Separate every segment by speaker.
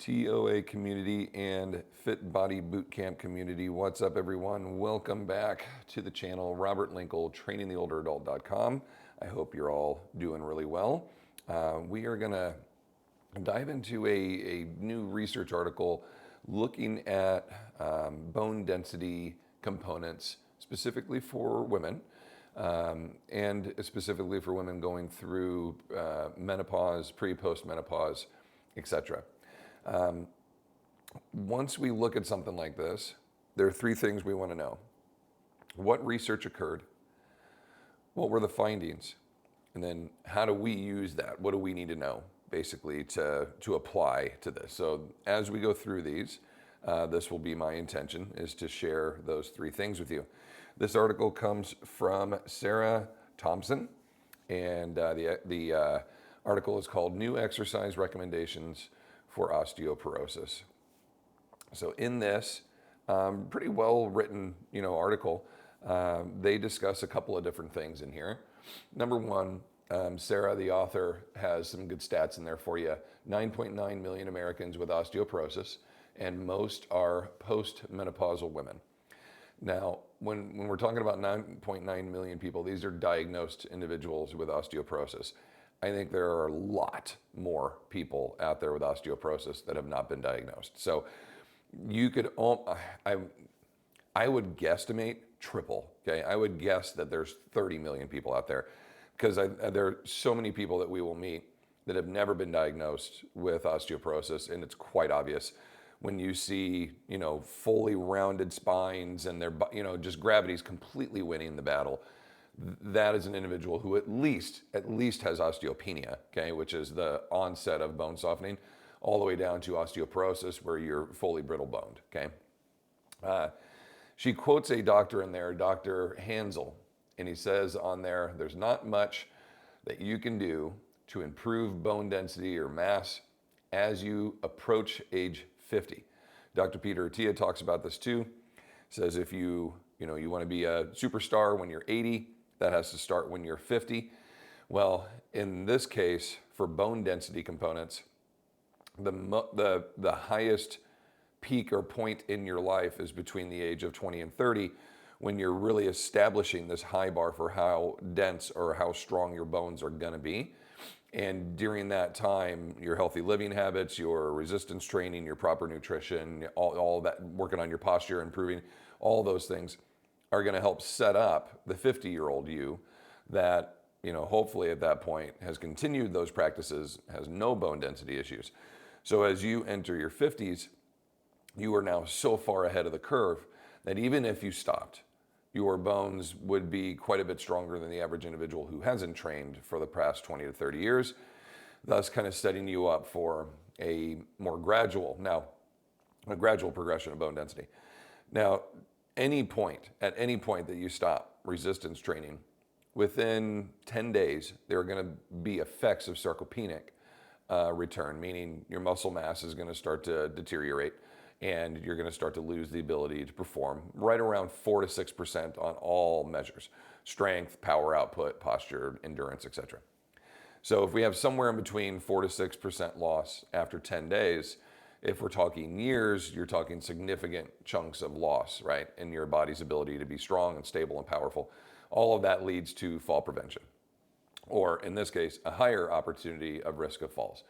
Speaker 1: TOA community and Fit Body Bootcamp community. What's up, everyone? Welcome back to the channel. Robert Linkul, trainingtheolderadult.com. I hope you're all doing really well. We are going to dive into a new research article looking at bone density components specifically for women. And specifically for women going through menopause, post-menopause, etc. Once we look at something like this, there are three things we want to know. What research occurred? What were the findings? And then how do we use that? What do we need to know, basically, to apply to this? So as we go through these, this will be my intention, is to share those three things with you. This article comes from Sarah Thompson, and the article is called New Exercise Recommendations for Osteoporosis. So in this pretty well written article, they discuss a couple of different things in here. Number one, Sarah, the author, has some good stats in there for you. 9.9 million Americans with osteoporosis, and most are post-menopausal women. Now, when we're talking about 9.9 million people, these are diagnosed individuals with osteoporosis. I think there are a lot more people out there with osteoporosis that have not been diagnosed. So you could, I would guesstimate triple, okay? I would guess that there's 30 million people out there, because there are so many people that we will meet that have never been diagnosed with osteoporosis, and it's quite obvious when you see, fully rounded spines and their, just gravity's completely winning the battle. That is an individual who at least has osteopenia, okay, which is the onset of bone softening, all the way down to osteoporosis, where you're fully brittle boned, okay? She quotes a doctor in there, Dr. Hansel, and he says on there, there's not much that you can do to improve bone density or mass as you approach age 50. Dr. Peter Attia talks about this too. Says if you want to be a superstar when you're 80, that has to start when you're 50. Well, in this case, for bone density components, the highest peak or point in your life is between the age of 20 and 30, when you're really establishing this high bar for how dense or how strong your bones are going to be. And during that time, your healthy living habits, your resistance training, your proper nutrition, all that, working on your posture, improving, all those things are going to help set up the 50-year-old you that, hopefully at that point has continued those practices, has no bone density issues. So as you enter your 50s, you are now so far ahead of the curve that even if you stopped, your bones would be quite a bit stronger than the average individual who hasn't trained for the past 20 to 30 years, thus kind of setting you up for a more gradual progression of bone density. Now, at any point that you stop resistance training, within 10 days, there are going to be effects of sarcopenic return, meaning your muscle mass is going to start to deteriorate, and you're going to start to lose the ability to perform right around 4 to 6% on all measures: strength, power output, posture, endurance, etc. So if we have somewhere in between 4 to 6% loss after 10 days, if we're talking years, you're talking significant chunks of loss, right, in your body's ability to be strong and stable and powerful. All of that leads to fall prevention, or in this case, a higher opportunity of risk of falls.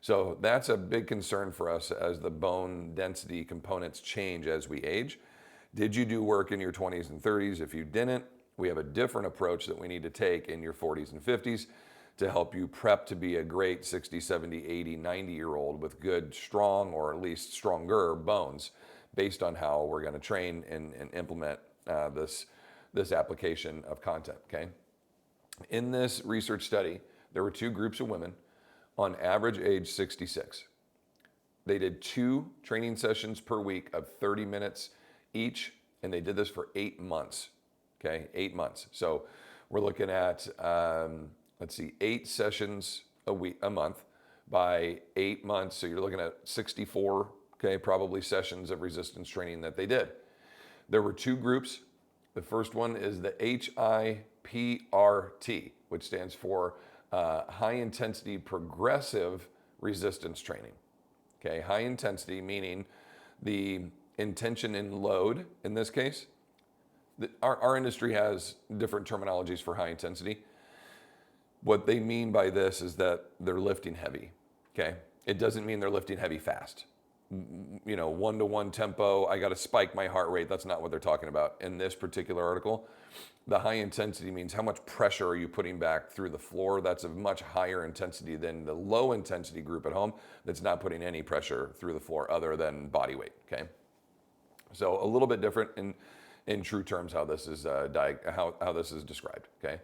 Speaker 1: So that's a big concern for us as the bone density components change as we age. Did you do work in your 20s and 30s? If you didn't, we have a different approach that we need to take in your 40s and 50s to help you prep to be a great 60, 70, 80, 90-year-old with good, strong, or at least stronger bones, based on how we're going to train and implement this application of content, okay? In this research study, there were two groups of women, on average age 66. They did 2 training sessions per week of 30 minutes each, and they did this for 8 months, okay? 8 months. So we're looking at, 8 sessions a month by 8 months. So you're looking at 64, okay, probably sessions of resistance training that they did. There were 2 groups. The first one is the HIPRT, which stands for high intensity progressive resistance training. Okay, high intensity meaning the intention in load in this case. Our industry has different terminologies for high intensity. What they mean by this is that they're lifting heavy, okay? It doesn't mean they're lifting heavy fast. 1-to-1 tempo, I got to spike my heart rate. That's not what they're talking about in this particular article. The high intensity means how much pressure are you putting back through the floor. That's a much higher intensity than the low intensity group at home that's not putting any pressure through the floor other than body weight, okay? So a little bit different in true terms how this is how this is described, okay?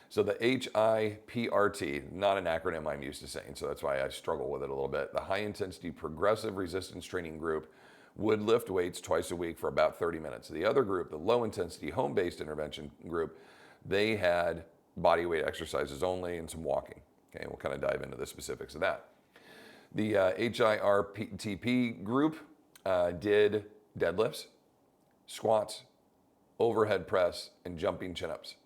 Speaker 1: So the HIPRT, not an acronym I'm used to saying, so that's why I struggle with it a little bit. The high intensity progressive resistance training group would lift weights twice a week for about 30 minutes. The other group, the low intensity home-based intervention group, they had body weight exercises only and some walking. Okay, we'll kind of dive into the specifics of that. The HIRTP group did deadlifts, squats, overhead press, and jumping chin-ups.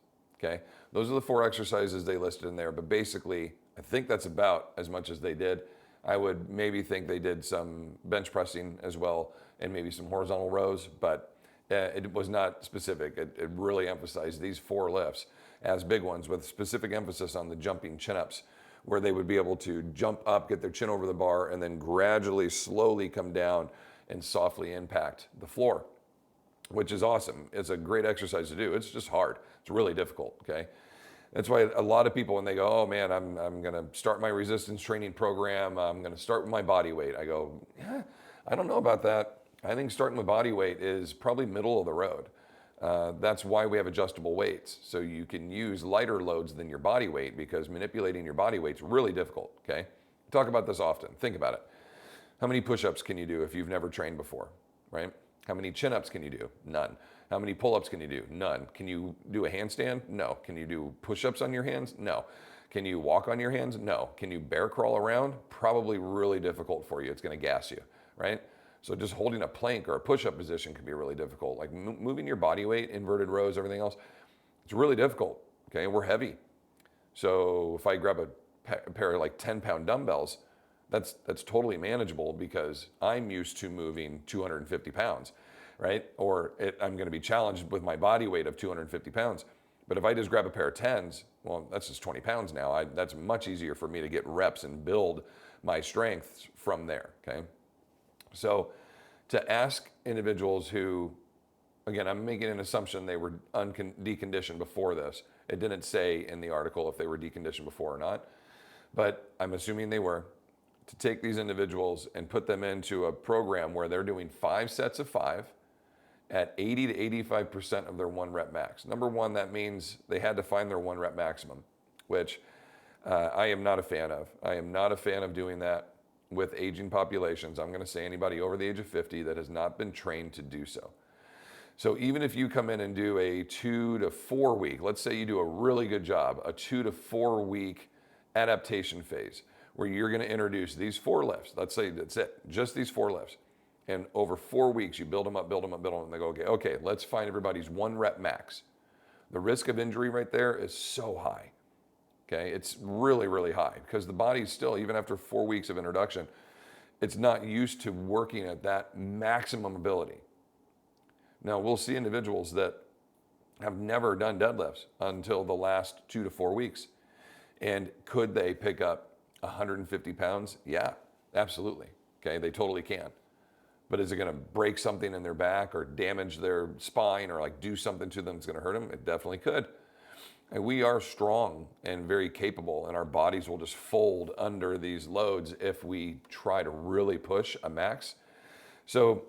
Speaker 1: Okay, those are the 4 exercises they listed in there, but basically, I think that's about as much as they did. I would maybe think they did some bench pressing as well and maybe some horizontal rows, but it was not specific. It really emphasized these 4 lifts as big ones with specific emphasis on the jumping chin-ups, where they would be able to jump up, get their chin over the bar, and then gradually, slowly come down and softly impact the floor, which is awesome. It's a great exercise to do. It's just hard. It's really difficult, okay? That's why a lot of people, when they go, oh man, I'm gonna start my resistance training program, I'm gonna start with my body weight. I go, yeah, I don't know about that. I think starting with body weight is probably middle of the road. That's why we have adjustable weights. So you can use lighter loads than your body weight because manipulating your body weight's really difficult, okay? We talk about this often. Think about it. How many push-ups can you do if you've never trained before, right? How many chin-ups can you do? None. How many pull-ups can you do? None. Can you do a handstand? No. Can you do push-ups on your hands? No. Can you walk on your hands? No. Can you bear crawl around? Probably really difficult for you. It's going to gas you, right? So just holding a plank or a push-up position can be really difficult. Like moving your body weight, inverted rows, everything else, it's really difficult, okay? We're heavy. So if I grab a pair of like 10-pound dumbbells, that's totally manageable because I'm used to moving 250 pounds, right? Or I'm going to be challenged with my body weight of 250 pounds. But if I just grab a pair of 10s, well, that's just 20 pounds now. That's much easier for me to get reps and build my strength from there, okay? So to ask individuals who, again, I'm making an assumption they were deconditioned before this. It didn't say in the article if they were deconditioned before or not, but I'm assuming they were. To take these individuals and put them into a program where they're doing 5 sets of 5 at 80 to 85% of their 1 rep max. Number one, that means they had to find their 1 rep maximum, which I am not a fan of. I am not a fan of doing that with aging populations. I'm going to say anybody over the age of 50 that has not been trained to do so. So even if you come in and do a 2 to 4 week, let's say you do a really good job, a 2 to 4 week adaptation phase, where you're going to introduce these 4 lifts. Let's say that's it, just these 4 lifts. And over 4 weeks, you build them up, build them up, build them up, and they go, okay, let's find everybody's 1 rep max. The risk of injury right there is so high, okay? It's really, really high because the body's still, even after 4 weeks of introduction, it's not used to working at that maximum ability. Now, we'll see individuals that have never done deadlifts until the last 2 to 4 weeks. And could they pick up 150 pounds? Yeah, absolutely. Okay, they totally can. But is it going to break something in their back or damage their spine or like do something to them that's going to hurt them? It definitely could. And we are strong and very capable, and our bodies will just fold under these loads if we try to really push a max. So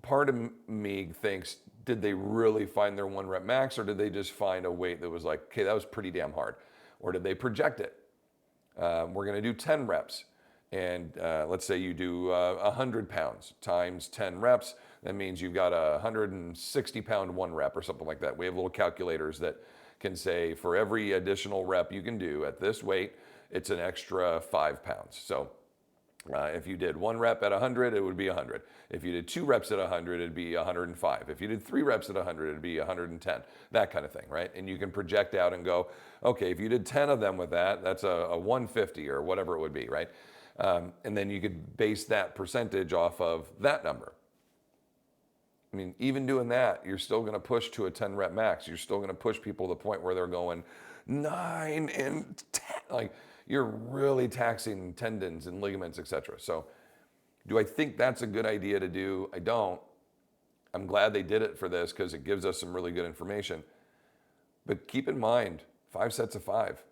Speaker 1: part of me thinks, did they really find their 1 rep max, or did they just find a weight that was like, okay, that was pretty damn hard? Or did they project it? We're going to do 10 reps. And let's say you do 100 pounds times 10 reps. That means you've got a 160 pound 1 rep or something like that. We have little calculators that can say for every additional rep you can do at this weight, it's an extra 5 pounds. So if you did 1 rep at 100, it would be 100. If you did 2 reps at 100, it'd be 105. If you did 3 reps at 100, it'd be 110. That kind of thing, right? And you can project out and go, okay, if you did 10 of them with that, that's a 150 or whatever it would be, right? And then you could base that percentage off of that number. I mean, even doing that, you're still going to push to a 10 rep max. You're still going to push people to the point where they're going 9 and 10. Like, you're really taxing tendons and ligaments, etc. So do I think that's a good idea to do? I don't. I'm glad they did it for this because it gives us some really good information. But keep in mind, 5 sets of 5,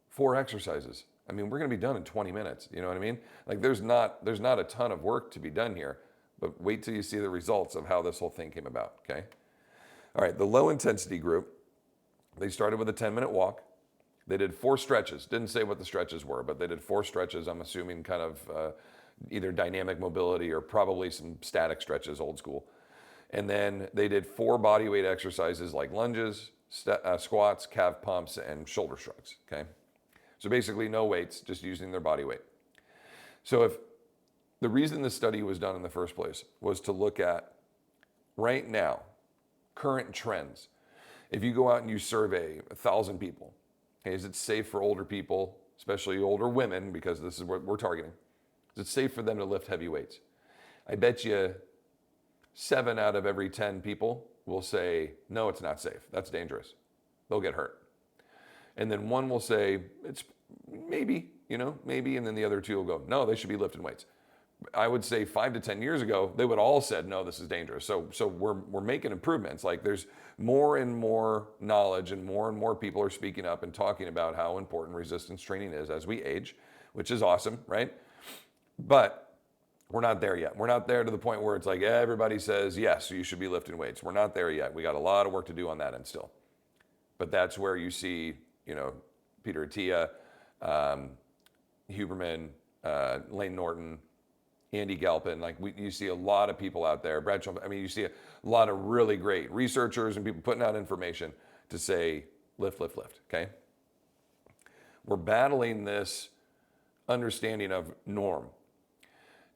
Speaker 1: 4 exercises. I mean, we're going to be done in 20 minutes. You know what I mean? Like, there's not a ton of work to be done here. But wait till you see the results of how this whole thing came about, okay? All right, the low intensity group, they started with a 10-minute walk. They did 4 stretches. Didn't say what the stretches were, but they did 4 stretches. I'm assuming kind of either dynamic mobility or probably some static stretches, old school. And then they did 4 body weight exercises like lunges, squats, calf pumps, and shoulder shrugs, okay? So basically no weights, just using their body weight. So the reason this study was done in the first place was to look at, right now, current trends. If you go out and you survey 1,000 people, hey, is it safe for older people, especially older women, because this is what we're targeting, is it safe for them to lift heavy weights? I bet you 7 out of every 10 people will say, no, it's not safe. That's dangerous. They'll get hurt. And then 1 will say, it's maybe, maybe, and then the other 2 will go, no, they should be lifting weights. I would say 5 to 10 years ago, they would all said, no, this is dangerous. So we're making improvements. Like, there's more and more knowledge and more people are speaking up and talking about how important resistance training is as we age, which is awesome, right? But we're not there yet. We're not there to the point where it's like everybody says, yes, you should be lifting weights. We're not there yet. We got a lot of work to do on that end still. But that's where you see, Peter Attia, Huberman, Lane Norton, Andy Galpin, you see a lot of people out there, Brad Trump, you see a lot of really great researchers and people putting out information to say, lift, okay? We're battling this understanding of norm.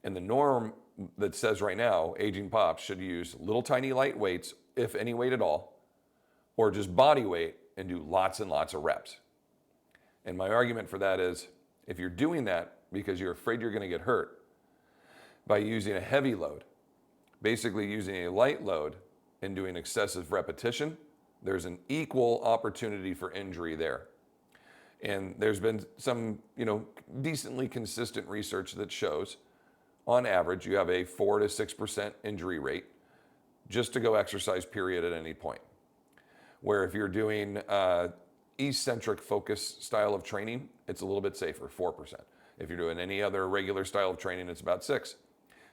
Speaker 1: And the norm that says right now, aging pops should use little tiny light weights, if any weight at all, or just body weight and do lots and lots of reps. And my argument for that is, if you're doing that because you're afraid you're going to get hurt, by using a heavy load, basically using a light load and doing excessive repetition, there's an equal opportunity for injury there. And there's been some, decently consistent research that shows, on average, you have a 4 to 6% injury rate just to go exercise, period, at any point. Where if you're doing eccentric focus style of training, it's a little bit safer, 4%. If you're doing any other regular style of training, it's about 6%.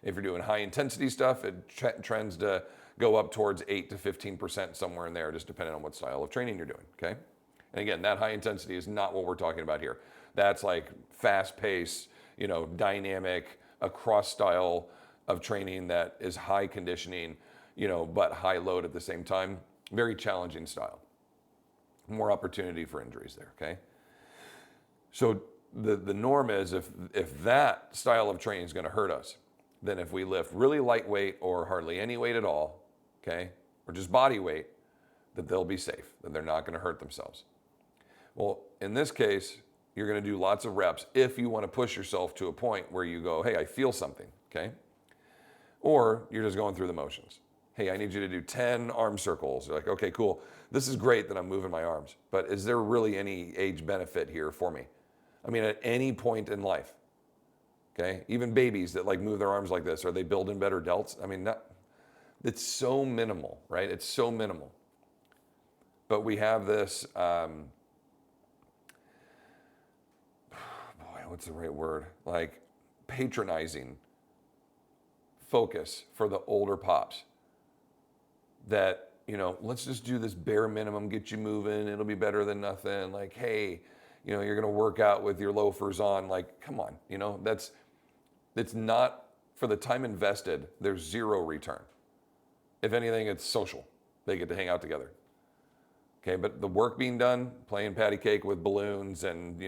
Speaker 1: If you're doing high intensity stuff, it trends to go up towards 8 to 15%, somewhere in there, just depending on what style of training you're doing, okay? And again, that high intensity is not what we're talking about here. That's like fast pace, dynamic, across style of training that is high conditioning, but high load at the same time. Very challenging style. More opportunity for injuries there, okay? So the norm is if that style of training is going to hurt us, then if we lift really lightweight or hardly any weight at all, okay, or just body weight, that they'll be safe, that they're not going to hurt themselves. Well, in this case, you're going to do lots of reps if you want to push yourself to a point where you go, hey, I feel something, okay? Or you're just going through the motions. Hey, I need you to do 10 arm circles. You're like, okay, cool. This is great that I'm moving my arms, but is there really any age benefit here for me? At any point in life. Okay, even babies that move their arms like this, are they building better delts? It's so minimal, right? It's so minimal. But we have this, boy, what's the right word? Patronizing focus for the older pops. That, let's just do this bare minimum, get you moving, it'll be better than nothing. Hey, you're going to work out with your loafers on. Come on, it's not, for the time invested, there's zero return. If anything, it's social. They get to hang out together. Okay, but the work being done, playing patty cake with balloons and,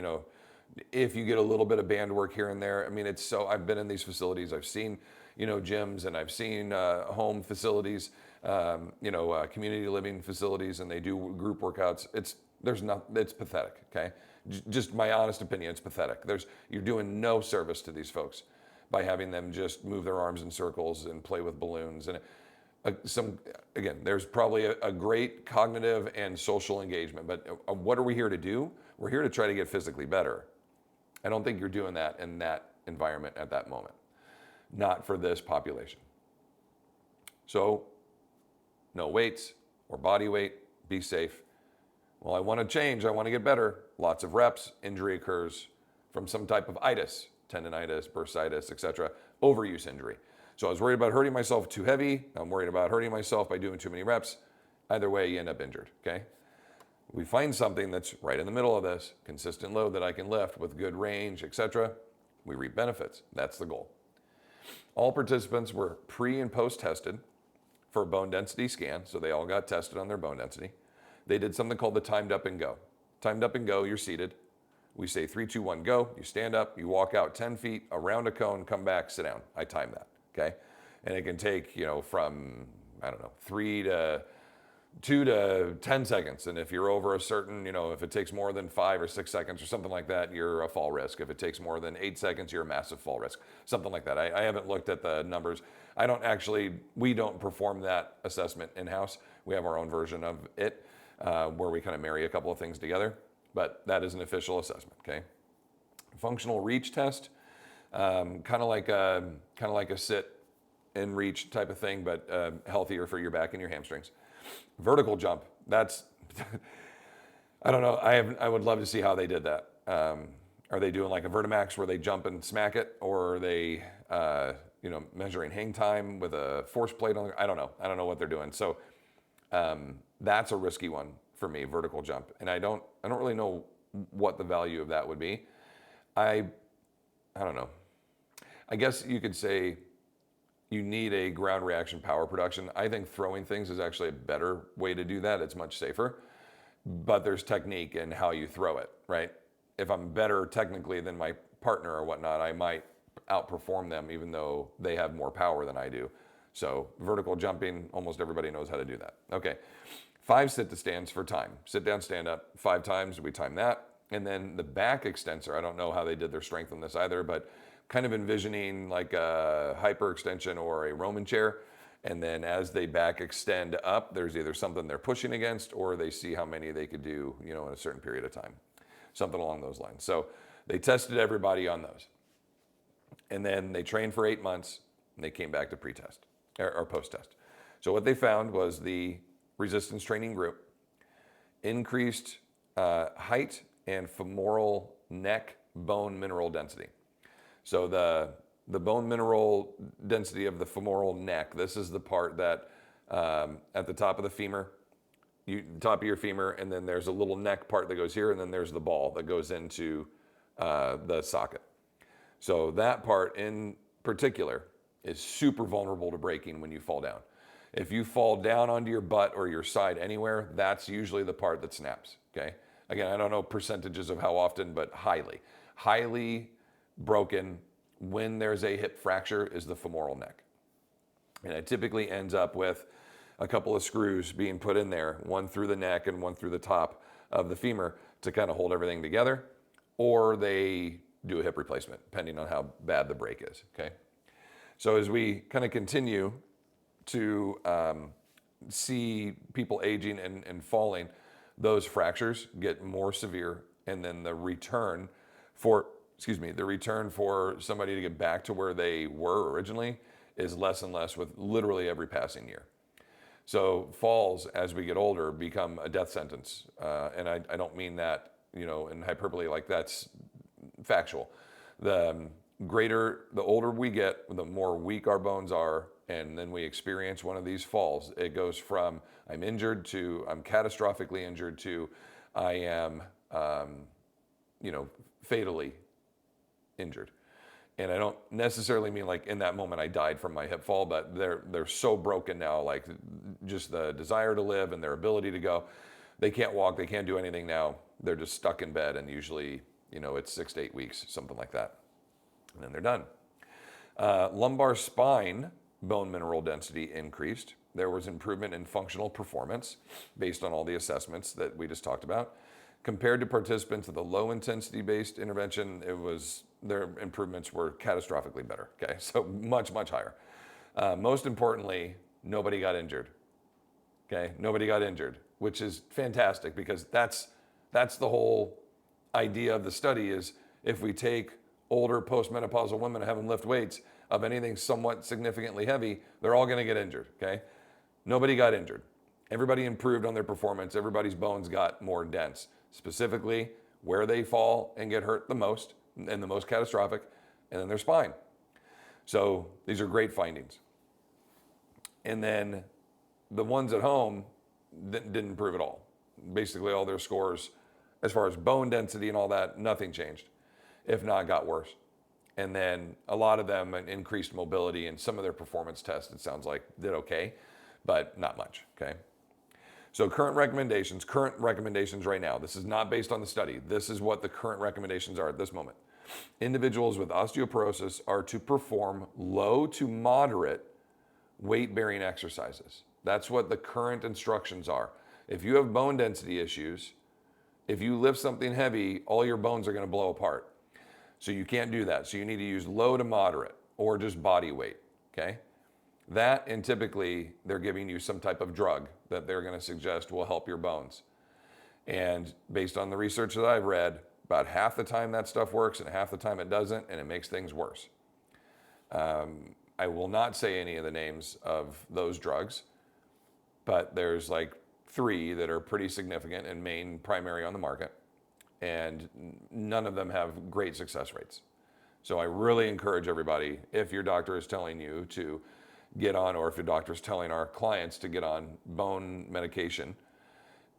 Speaker 1: if you get a little bit of band work here and there, it's so, I've been in these facilities, I've seen, gyms, and I've seen home facilities, community living facilities, and they do group workouts. It's pathetic, okay? Just my honest opinion, it's pathetic. You're doing no service to these folks by having them just move their arms in circles and play with balloons. And again, there's probably a great cognitive and social engagement, but what are we here to do? We're here to try to get physically better. I don't think you're doing that in that environment at that moment, not for this population. So no weights or body weight, be safe. Well, I want to change, I want to get better. Lots of reps, injury occurs from some type of itis, tendonitis, bursitis, etc., overuse injury. So I was worried about hurting myself too heavy. I'm worried about hurting myself by doing too many reps. Either way, you end up injured, okay? We find something that's right in the middle of this, consistent load that I can lift with good range, etc. We reap benefits. That's the goal. All participants were pre and post tested for a bone density scan, so they all got tested on their bone density. They did something called the timed up and go. Timed up and go, you're seated. We say 3, 2, 1, go. You stand up, you walk out 10 feet around a cone, come back, sit down. I time that, okay? And it can take, from, 2 to 10 seconds. And if you're over a certain, if it takes more than 5 or 6 seconds or something like that, you're a fall risk. If it takes more than 8 seconds, you're a massive fall risk. Something like that. I haven't looked at the numbers. We don't perform that assessment in-house. We have our own version of it where we kind of marry a couple of things together. But that is an official assessment, okay? Functional reach test, kind of like a sit and reach type of thing, but healthier for your back and your hamstrings. Vertical jump, that's, I don't know, I would love to see how they did that. Are they doing like a Vertimax where they jump and smack it? Or are they, measuring hang time with a force plate on? I don't know what they're doing. So that's a risky one for me, vertical jump. And I don't really know what the value of that would be. I don't know. I guess you could say you need a ground reaction power production. I think throwing things is actually a better way to do that. It's much safer, but there's technique in how you throw it, right? If I'm better technically than my partner or whatnot, I might outperform them even though they have more power than I do. So vertical jumping, almost everybody knows how to do that. Okay, 5 sit-to-stands for time. Sit down, stand up 5 times, we time that. And then the back extensor, I don't know how they did their strength on this either, but kind of envisioning like a hyperextension or a Roman chair. And then as they back extend up, there's either something they're pushing against or they see how many they could do, in a certain period of time. Something along those lines. So they tested everybody on those. And then they trained for 8 months and they came back to pre-test or post-test. So what they found was the resistance training group increased height and femoral neck bone mineral density. So the bone mineral density of the femoral neck, this is the part that at the top of the femur, top of your femur, and then there's a little neck part that goes here, and then there's the ball that goes into the socket. So that part in particular is super vulnerable to breaking when you fall down. If you fall down onto your butt or your side anywhere, that's usually the part that snaps, okay? Again, I don't know percentages of how often, but highly broken when there's a hip fracture is the femoral neck. And it typically ends up with a couple of screws being put in there, one through the neck and one through the top of the femur to kind of hold everything together, or they do a hip replacement, depending on how bad the break is, okay? So as we kind of continue to see people aging and falling, those fractures get more severe, and then the return for somebody to get back to where they were originally is less and less with literally every passing year. So falls as we get older become a death sentence. And I don't mean that, in hyperbole, like that's factual. The older we get, the more weak our bones are, and then we experience one of these falls. It goes from I'm injured to I'm catastrophically injured to I am, fatally injured. And I don't necessarily mean like in that moment I died from my hip fall, but they're so broken now, like just the desire to live and their ability to go. They can't walk, they can't do anything now. They're just stuck in bed, and usually, it's 6 to 8 weeks, something like that. And then they're done. Lumbar spine bone mineral density increased. There was improvement in functional performance based on all the assessments that we just talked about. Compared to participants of the low intensity based intervention, their improvements were catastrophically better. Okay, so much, much higher. Most importantly, nobody got injured. Okay, nobody got injured, which is fantastic because that's the whole idea of the study is if we take older postmenopausal women and have them lift weights of anything somewhat significantly heavy, they're all going to get injured. Okay, nobody got injured. Everybody improved on their performance. Everybody's bones got more dense. Specifically, where they fall and get hurt the most and the most catastrophic, and then their spine. So these are great findings. And then the ones at home didn't improve at all. Basically, all their scores, as far as bone density and all that, nothing changed. If not, got worse. And then a lot of them increased mobility, and some of their performance tests, it sounds like, did okay, but not much, okay? So current recommendations right now, this is not based on the study. This is what the current recommendations are at this moment. Individuals with osteoporosis are to perform low to moderate weight-bearing exercises. That's what the current instructions are. If you have bone density issues, if you lift something heavy, all your bones are going to blow apart. So you can't do that. So you need to use low to moderate or just body weight, okay? That, and typically they're giving you some type of drug that they're going to suggest will help your bones. And based on the research that I've read, about half the time that stuff works and half the time it doesn't, and it makes things worse. I will not say any of the names of those drugs, but there's like 3 that are pretty significant and primary on the market, and none of them have great success rates. So I really encourage everybody, if your doctor is telling you to get on, or if your doctor is telling our clients to get on bone medication,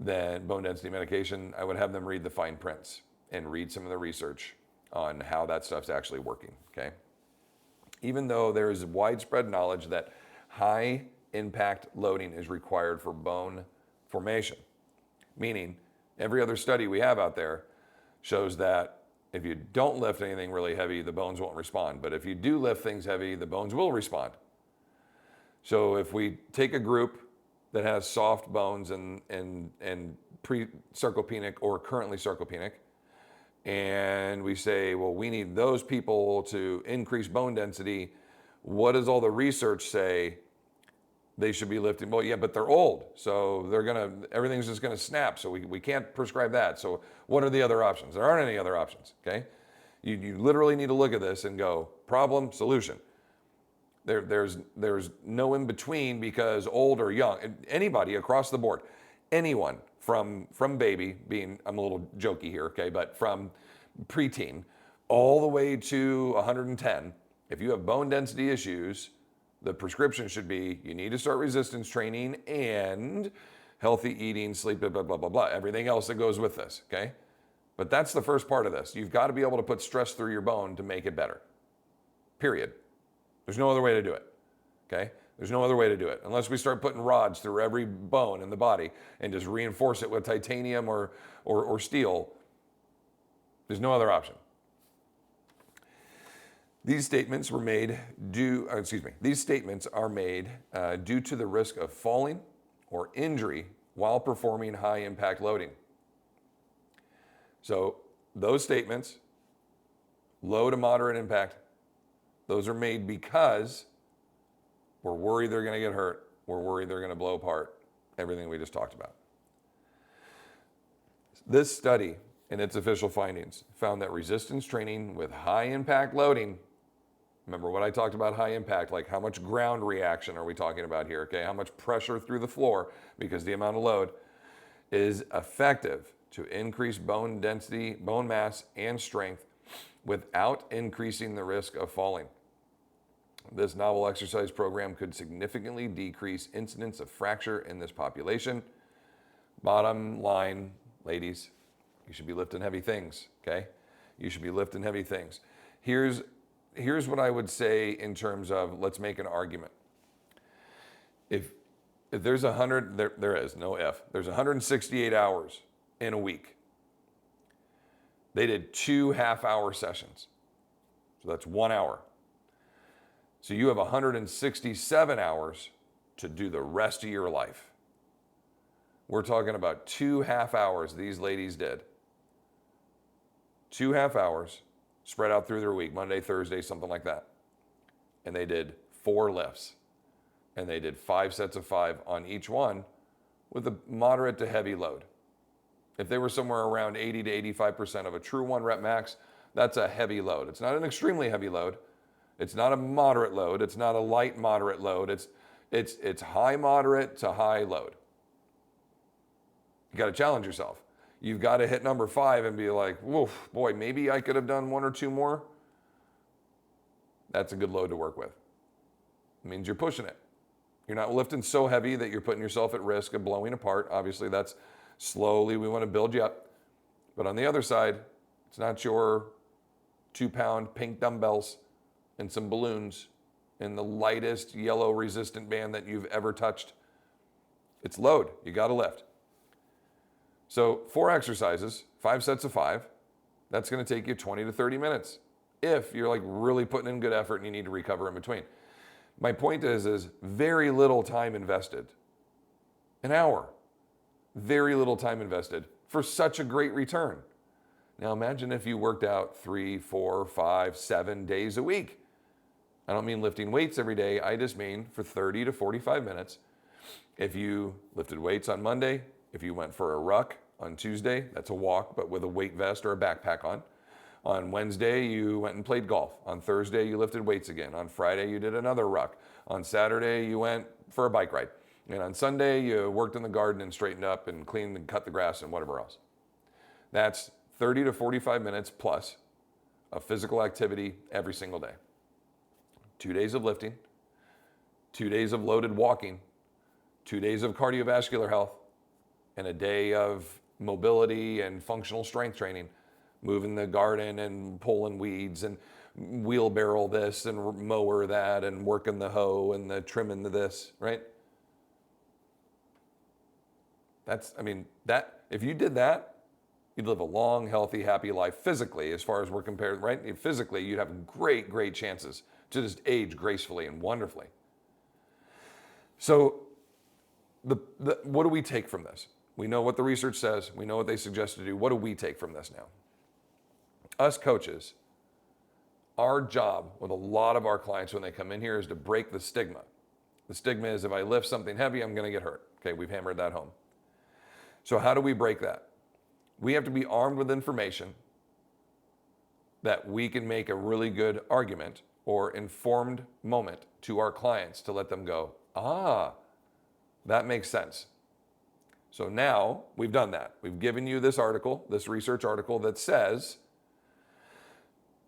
Speaker 1: then bone density medication, I would have them read the fine prints and read some of the research on how that stuff's actually working, okay? Even though there is widespread knowledge that high impact loading is required for bone formation, meaning every other study we have out there shows that if you don't lift anything really heavy, the bones won't respond. But if you do lift things heavy, the bones will respond. So if we take a group that has soft bones and pre-sarcopenic or currently sarcopenic, and we say, well, we need those people to increase bone density, what does all the research say they should be lifting? Well, yeah, but they're old, so everything's just gonna snap, so we can't prescribe that. So what are the other options? There aren't any other options, okay? You literally need to look at this and go, problem, solution. There's no in between, because old or young, anybody across the board, anyone from baby, I'm a little jokey here, okay, but from preteen all the way to 110, if you have bone density issues, the prescription should be you need to start resistance training and healthy eating, sleep, blah, blah, blah, blah, blah, everything else that goes with this, okay? But that's the first part of this. You've got to be able to put stress through your bone to make it better, period. There's no other way to do it, okay? There's no other way to do it. Unless we start putting rods through every bone in the body and just reinforce it with titanium or steel, there's no other option. These statements are made due to the risk of falling or injury while performing high impact loading. So those statements, low to moderate impact, those are made because we're worried they're going to get hurt. We're worried they're going to blow apart everything we just talked about. This study, in its official findings, found that resistance training with high impact loading, remember what I talked about high impact, like how much ground reaction are we talking about here, okay? How much pressure through the floor, because the amount of load, is effective to increase bone density, bone mass, and strength without increasing the risk of falling. This novel exercise program could significantly decrease incidence of fracture in this population. Bottom line, ladies, you should be lifting heavy things, okay? You should be lifting heavy things. Here's what I would say in terms of, let's make an argument. If there's 100, there is no if, there's 168 hours in a week. They did 2 half-hour sessions. So that's 1 hour. So you have 167 hours to do the rest of your life. We're talking about 2 half hours these ladies did 2.5 hours spread out through their week, Monday, Thursday, something like that. And they did 4 lifts. And they did 5 sets of 5 on each one with a moderate to heavy load. If they were somewhere around 80 to 85% of a true 1 rep max, that's a heavy load. It's not an extremely heavy load. It's not a moderate load. It's not a light moderate load. It's high moderate to high load. You got to challenge yourself. You've got to hit number 5 and be like, woof, boy, maybe I could have done 1 or 2 more. That's a good load to work with. It means you're pushing it. You're not lifting so heavy that you're putting yourself at risk of blowing apart. Obviously, that's slowly, we want to build you up. But on the other side, it's not your 2-pound pink dumbbells and some balloons and the lightest yellow resistant band that you've ever touched. It's load. You got to lift. So 4 exercises, 5 sets of 5. That's going to take you 20 to 30 minutes if you're like really putting in good effort and you need to recover in between. My point is very little time invested. An hour. Very little time invested for such a great return. Now imagine if you worked out 3, 4, 5, 7 days a week. I don't mean lifting weights every day. I just mean for 30 to 45 minutes. If you lifted weights on Monday, if you went for a ruck on Tuesday, that's a walk, but with a weight vest or a backpack on. On Wednesday, you went and played golf. On Thursday, you lifted weights again. On Friday, you did another ruck. On Saturday, you went for a bike ride. And on Sunday, you worked in the garden and straightened up and cleaned and cut the grass and whatever else. That's 30 to 45 minutes plus of physical activity every single day. 2 days of lifting, 2 days of loaded walking, 2 days of cardiovascular health, and a day of mobility and functional strength training, moving the garden and pulling weeds and wheelbarrow this and mower that and working the hoe and the trimming the this, right? If you did that, you'd live a long, healthy, happy life physically, as far as we're compared, right? Physically, you'd have great, great chances to just age gracefully and wonderfully. So what do we take from this? We know what the research says. We know what they suggest to do. What do we take from this now? Us coaches, our job with a lot of our clients when they come in here is to break the stigma. The stigma is if I lift something heavy, I'm going to get hurt. Okay, we've hammered that home. So how do we break that? We have to be armed with information that we can make a really good argument or informed moment to our clients to let them go, that makes sense. So now we've done that. We've given you this article, this research article that says,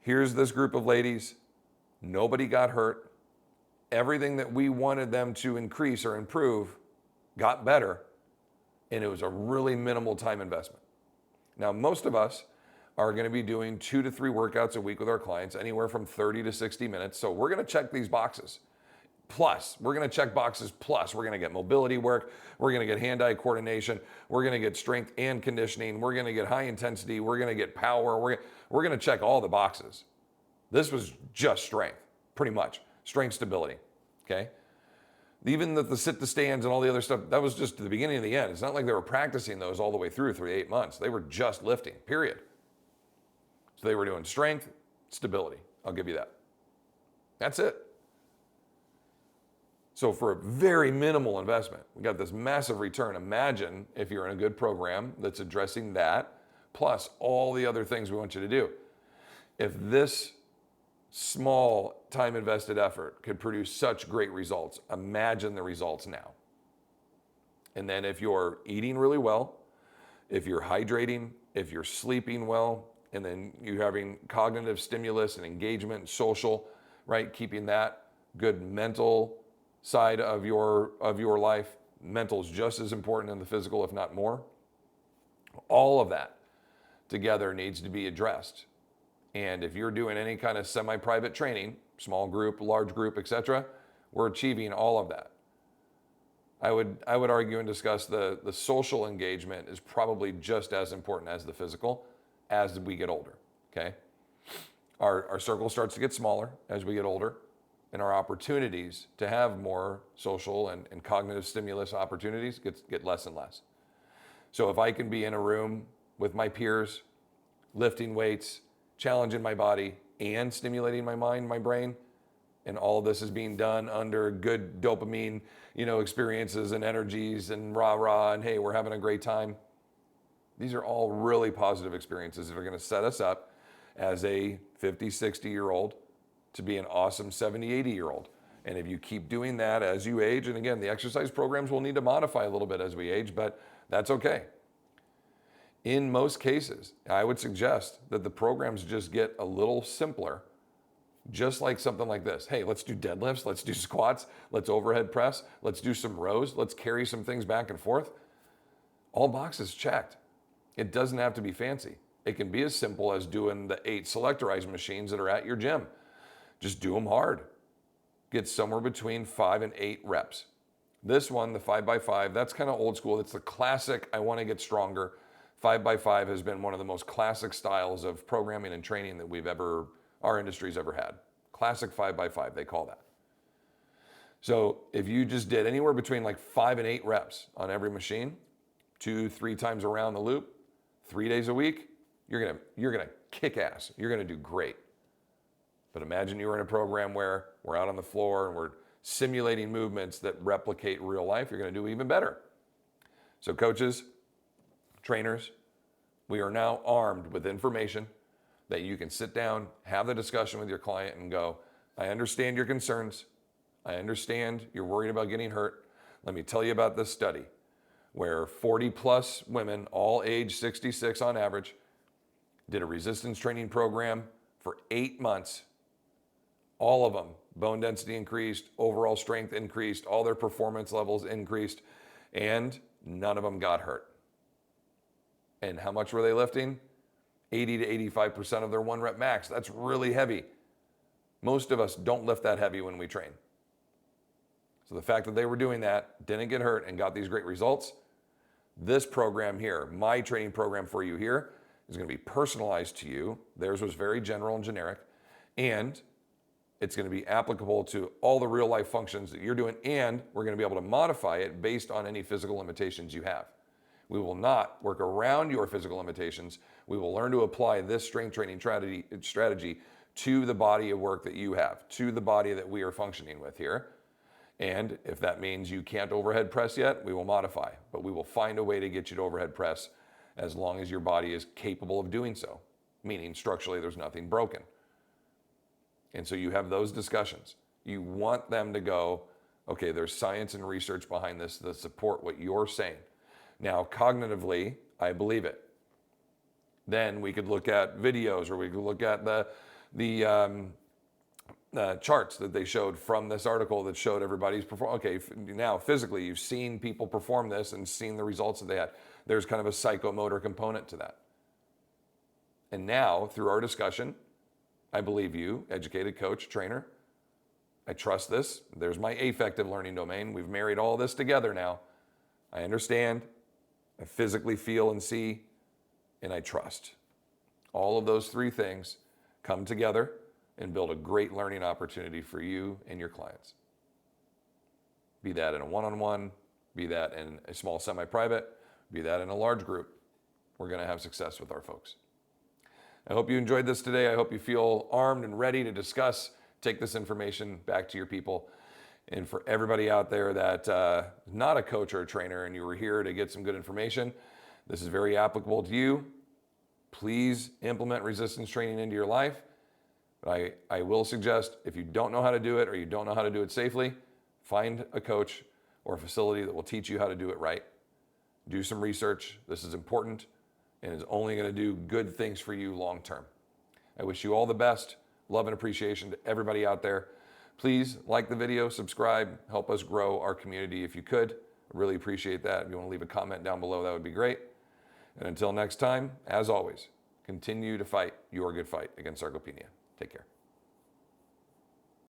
Speaker 1: here's this group of ladies, nobody got hurt. Everything that we wanted them to increase or improve got better, and it was a really minimal time investment. Now, most of us are going to be doing 2 to 3 workouts a week with our clients, anywhere from 30 to 60 minutes. So we're going to check these boxes. Plus, we're going to check boxes. Plus, we're going to get mobility work. We're going to get hand-eye coordination. We're going to get strength and conditioning. We're going to get high intensity. We're going to get power. We're going to check all the boxes. This was just strength, pretty much. Strength stability, okay? Even the sit to stands and all the other stuff, that was just the beginning and the end. It's not like they were practicing those all the way through 8 months. They were just lifting, period. So they were doing strength, stability. I'll give you that. That's it. So for a very minimal investment, we got this massive return. Imagine if you're in a good program that's addressing that, plus all the other things we want you to do. If this small time invested effort could produce such great results, imagine the results now. And then if you're eating really well, if you're hydrating, if you're sleeping well, and then you're having cognitive stimulus and engagement and social, right? Keeping that good mental side of your life. Mental is just as important in the physical, if not more. All of that together needs to be addressed. And if you're doing any kind of semi-private training, small group, large group, etc., we're achieving all of that. I would argue and discuss the social engagement is probably just as important as the physical as we get older, okay? Our circle starts to get smaller as we get older, and our opportunities to have more social and cognitive stimulus opportunities get less and less. So if I can be in a room with my peers lifting weights, challenging my body, and stimulating my mind, my brain. And all of this is being done under good dopamine, experiences and energies and rah-rah and hey, we're having a great time. These are all really positive experiences that are going to set us up as a 50, 60-year-old to be an awesome 70, 80-year-old. And if you keep doing that as you age, and again, the exercise programs will need to modify a little bit as we age, but that's okay. In most cases, I would suggest that the programs just get a little simpler, just like something like this. Hey, let's do deadlifts, let's do squats, let's overhead press, let's do some rows, let's carry some things back and forth. All boxes checked. It doesn't have to be fancy. It can be as simple as doing the 8 selectorized machines that are at your gym. Just do them hard. Get somewhere between 5 and 8 reps. This one, the 5x5, that's kind of old school. It's the classic, I want to get stronger. 5x5 has been one of the most classic styles of programming and training that our industry's ever had. Classic 5x5, they call that. So if you just did anywhere between like 5 and 8 reps on every machine, 2-3 times around the loop, 3 days a week, you're gonna kick ass. You're gonna do great. But imagine you were in a program where we're out on the floor and we're simulating movements that replicate real life. You're gonna do even better. So coaches, trainers, we are now armed with information that you can sit down, have the discussion with your client and go, I understand your concerns. I understand you're worried about getting hurt. Let me tell you about this study where 40 plus women, all age 66 on average, did a resistance training program for 8 months. All of them, bone density increased, overall strength increased, all their performance levels increased, and none of them got hurt. And how much were they lifting? 80 to 85% of their 1 rep max. That's really heavy. Most of us don't lift that heavy when we train. So the fact that they were doing that, didn't get hurt, and got these great results, this program here, my training program for you here, is going to be personalized to you. Theirs was very general and generic, and it's going to be applicable to all the real life functions that you're doing, and we're going to be able to modify it based on any physical limitations you have. We will not work around your physical limitations. We will learn to apply this strength training strategy to the body of work that you have, to the body that we are functioning with here. And if that means you can't overhead press yet, we will modify, but we will find a way to get you to overhead press as long as your body is capable of doing so, meaning structurally there's nothing broken. And so you have those discussions. You want them to go, okay, there's science and research behind this that support what you're saying. Now, cognitively, I believe it. Then we could look at videos, or we could look at the charts that they showed from this article that showed everybody's performance. Okay, now physically, you've seen people perform this and seen the results that they had. There's kind of a psychomotor component to that. And now, through our discussion, I believe you, educated coach, trainer. I trust this. There's my affective learning domain. We've married all this together now. I understand. I physically feel and see, and I trust. All of those 3 things come together and build a great learning opportunity for you and your clients. Be that in a one-on-one, be that in a small semi-private, be that in a large group. We're going to have success with our folks. I hope you enjoyed this today. I hope you feel armed and ready to discuss, take this information back to your people. And for everybody out there that is not a coach or a trainer and you were here to get some good information, this is very applicable to you. Please implement resistance training into your life. But I will suggest, if you don't know how to do it or you don't know how to do it safely, find a coach or a facility that will teach you how to do it right. Do some research. This is important and is only going to do good things for you long term. I wish you all the best. Love and appreciation to everybody out there. Please like the video, subscribe, help us grow our community if you could. I really appreciate that. If you want to leave a comment down below, that would be great. And until next time, as always, continue to fight your good fight against sarcopenia. Take care.